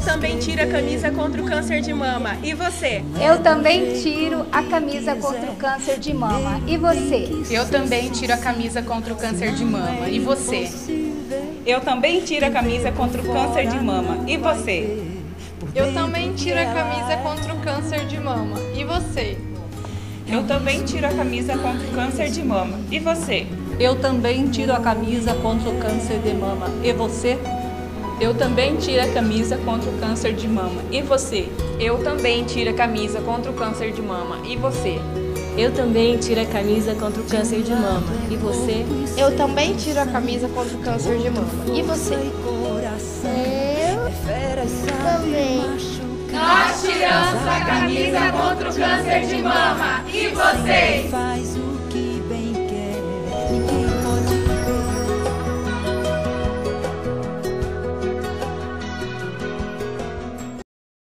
Eu também tiro a camisa contra o câncer de mama. E você? Eu também tiro a camisa contra o câncer de mama. E você? Eu também tiro a camisa contra o câncer de mama. E você? Eu também tiro a camisa contra o câncer de mama. E você? Eu também tiro a camisa contra o câncer de mama. E você? Eu também tiro a camisa contra o câncer de mama. E você? Eu também tiro a camisa contra o câncer de mama. E você? Eu também tiro a camisa contra o câncer de mama. E você? Eu também tiro a camisa contra o câncer de mama. E você? Eu também tiro a camisa contra o câncer de mama. E você? Eu também tiro a camisa contra o câncer de mama. E você? Eu também. Nós tiramos a camisa contra o câncer de mama. E vocês?